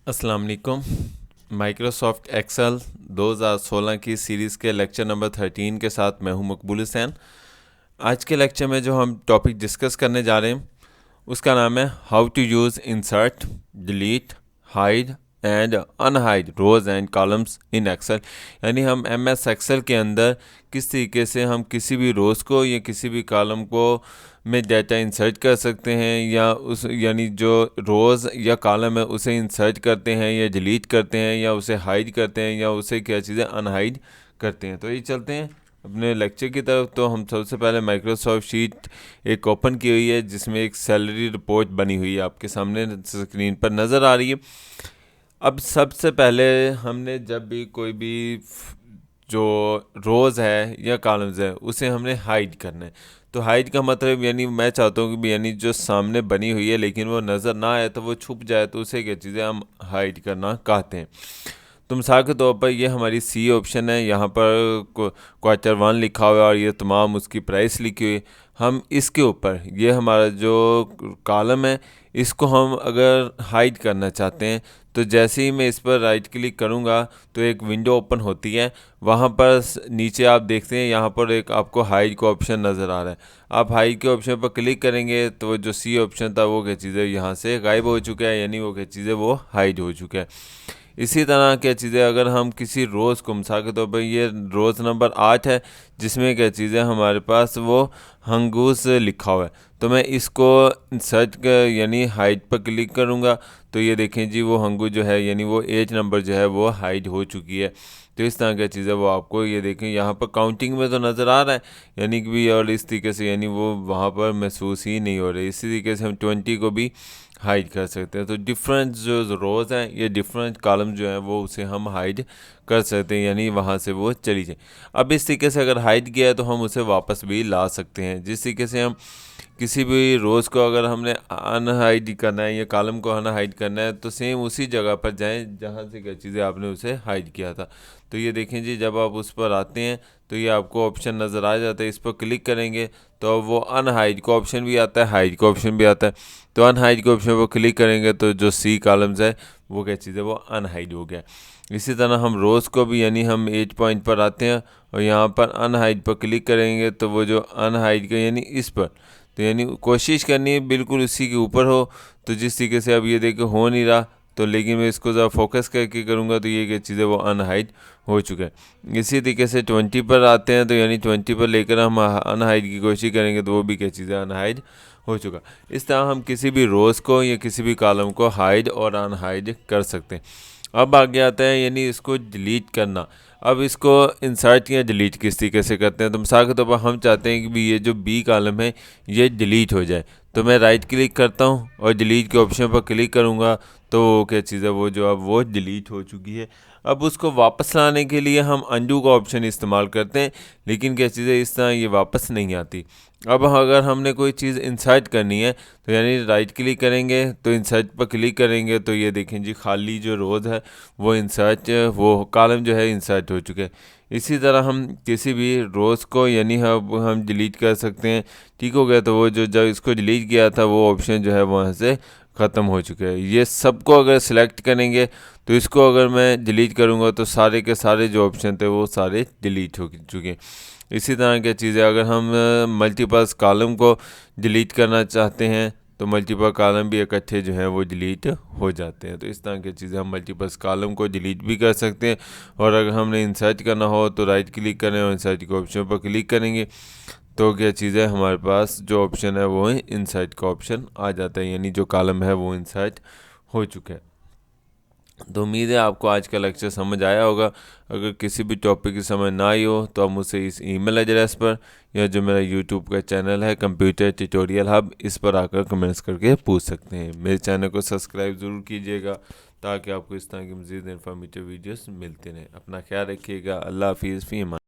अस्सलाम वालेकुम। Microsoft Excel 2016 की सीरीज़ के लेक्चर नंबर 13 के साथ मैं हूं मकबूल हुसैन। आज के लेक्चर में जो हम टॉपिक डिस्कस करने जा रहे हैं उसका नाम है how to use insert, delete, hide and unhide rows and columns in Excel. यानी हम MS एक्सेल के अंदर किस तरीके से हम किसी भी रोज़ को या किसी भी कॉलम को में डाटा इंसर्ट कर सकते हैं, या उस यानी जो रोज़ या कॉलम है उसे इंसर्ट करते हैं या डिलीट करते हैं या उसे हाइड करते हैं या उसे क्या चीज़ें अनहाइड करते हैं। तो ये चलते हैं अपने लेक्चर की तरफ। तो हम सबसे पहले माइक्रोसॉफ्ट शीट एक ओपन की हुई है जिसमें एक सैलरी रिपोर्ट बनी हुई है, आपके सामने स्क्रीन पर नज़र आ रही है। अब सबसे पहले हमने जब भी कोई भी जो रोज़ है या कॉलम्स है उसे हमने हाइड करना है। तो हाइड का मतलब यानी मैं चाहता हूँ कि यानी जो सामने बनी हुई है लेकिन वो नज़र ना आए, तो वो छुप जाए, तो उसे क्या चीज़ें हम हाइड करना कहते हैं। तो मिसाल के तौर पर ये हमारी सी ऑप्शन है, यहाँ पर Q1 लिखा हुआ है और ये तमाम उसकी प्राइस लिखी हुई है। हम इसके ऊपर ये हमारा जो कॉलम है इसको हम अगर हाइड करना चाहते हैं तो जैसे ही मैं इस पर राइट क्लिक करूँगा तो एक विंडो ओपन होती है। वहाँ पर नीचे आप देखते हैं यहाँ पर एक आपको हाइड का ऑप्शन नज़र आ रहा है। आप हाइड के ऑप्शन पर क्लिक करेंगे तो जो सी ऑप्शन था वो क्या चीज़ें यहाँ से गायब हो चुका है, यानी वो क्या चीज़ें वो हाइड हो चुका है। इसी तरह क्या चीज़ें अगर हम किसी रोज़ को मिसाल के तौर पर ये रोज़ नंबर 8 है जिसमें क्या चीज़ें हमारे पास वो हंगूस लिखा हुआ है, तो मैं इसको सर्च कर यानी हाइड पर क्लिक करूँगा तो ये देखें जी वो हंगूस जो है यानी वो एज नंबर जो है वो हाइड हो चुकी है। तो इस तरह की चीज़ें वो आपको ये देखें यहाँ पर काउंटिंग में तो नज़र आ रहा है यानी कि भी, और इस तरीके से यानी वो वहाँ पर महसूस ही नहीं हो रही। इसी तरीके से हम 20 को भी हाइड कर सकते हैं। तो डिफरेंट जो रोज़ हैं ये डिफरेंट कॉलम जो हैं वो उसे हम हाइड कर सकते हैं, यानी वहाँ से वो चली जाए। अब इस तरीके से अगर हाइड किया है तो हम उसे वापस भी ला सकते हैं। जिस तरीके से हम किसी भी रोज़ को अगर हमने अनहाइड करना है या कॉलम को अनहाइड करना है तो सेम उसी जगह पर जाएं जहाँ से क्या चीज़ें आपने उसे हाइड किया था। तो ये देखें जी जब आप उस पर आते हैं तो ये आपको ऑप्शन नज़र आ जाता है, इस पर क्लिक करेंगे तो वो अनहाइड का ऑप्शन भी आता है, हाइड का ऑप्शन भी आता है। तो अनहाइड के ऑप्शन पर क्लिक करेंगे तो जो सी कॉलम्स है वो क्या चीज़ है वो अनहाइड हो गया। इसी तरह हम रोज़ को भी यानी हम एज पॉइंट पर आते हैं और यहाँ पर अनहाइड पर क्लिक करेंगे तो वो जो अनहाइड का यानी इस पर, तो यानी कोशिश करनी है बिल्कुल उसी के ऊपर हो। तो जिस तरीके से अब ये देखो हो नहीं रहा, तो लेकिन मैं इसको ज़रा फोकस करके करूँगा तो ये क्या चीज़ें वो अनहाइड हो चुका है। इसी तरीके से 20 पर आते हैं तो यानी 20 पर लेकर हम अनहाइड की कोशिश करेंगे तो वो भी क्या चीज़ें अनहाइड हो चुका। इस तरह हम किसी भी रोज़ को या किसी भी कॉलम को हाइड और अनहाइड कर सकते हैं। अब आगे आता है यानी इसको डिलीट करना। अब इसको इंसर्ट या डिलीट किस तरीके से करते हैं, तो मिसाल के तौर पर हम चाहते हैं कि भी ये जो बी कॉलम है ये डिलीट हो जाए, तो मैं राइट क्लिक करता हूँ और डिलीट के ऑप्शन पर क्लिक करूँगा तो क्या चीज़ है वो जो अब वो डिलीट हो चुकी है। अब उसको वापस लाने के लिए हम अंडू का ऑप्शन इस्तेमाल करते हैं, लेकिन क्या चीज़ है इस तरह ये वापस नहीं आती। अब अगर हमने कोई चीज़ इंसर्ट करनी है तो यानी राइट क्लिक करेंगे तो इंसर्ट पर क्लिक करेंगे तो ये देखें जी खाली जो रोज़ है वो इंसर्ट वो कॉलम जो है इंसर्ट हो चुके हैं। इसी तरह हम किसी भी रोज़ को यानी हम डिलीट कर सकते हैं। ठीक हो गया, तो वो जो जब इसको डिलीट किया था वो ऑप्शन जो है वहाँ से ख़त्म हो चुका है। ये सबको अगर सिलेक्ट करेंगे तो इसको अगर मैं डिलीट करूँगा तो सारे के सारे जो ऑप्शन थे वो सारे डिलीट हो चुके हैं। इसी तरह की चीज़ें अगर हम मल्टीपल कॉलम को डिलीट करना चाहते हैं तो मल्टीपल कॉलम भी इकट्ठे जो हैं वो डिलीट हो जाते हैं। तो इस तरह की चीज़ें हम मल्टीपल कॉलम को डिलीट भी कर सकते हैं। और अगर हमने इंसर्ट करना हो तो राइट क्लिक करें और इंसर्ट के ऑप्शन पर क्लिक करेंगे तो क्या चीज़ है हमारे पास जो ऑप्शन है वो इंसर्ट का ऑप्शन आ जाता है, यानी जो कॉलम है वो इंसर्ट हो चुका है। तो उम्मीद है आपको आज का लेक्चर समझ आया होगा। अगर किसी भी टॉपिक की समझ ना आई हो तो आप मुझसे इस ईमेल एड्रेस पर या जो मेरा यूट्यूब का चैनल है कंप्यूटर ट्यूटोरियल हब, इस पर आकर कमेंट्स करके पूछ सकते हैं। मेरे चैनल को सब्सक्राइब ज़रूर कीजिएगा ताकि आपको इस तरह की मज़ीद इन्फॉर्मेटिव वीडियोस मिलते रहें। अपना ख्याल रखिएगा। अल्लाह हाफिज़। फ़ी अमान।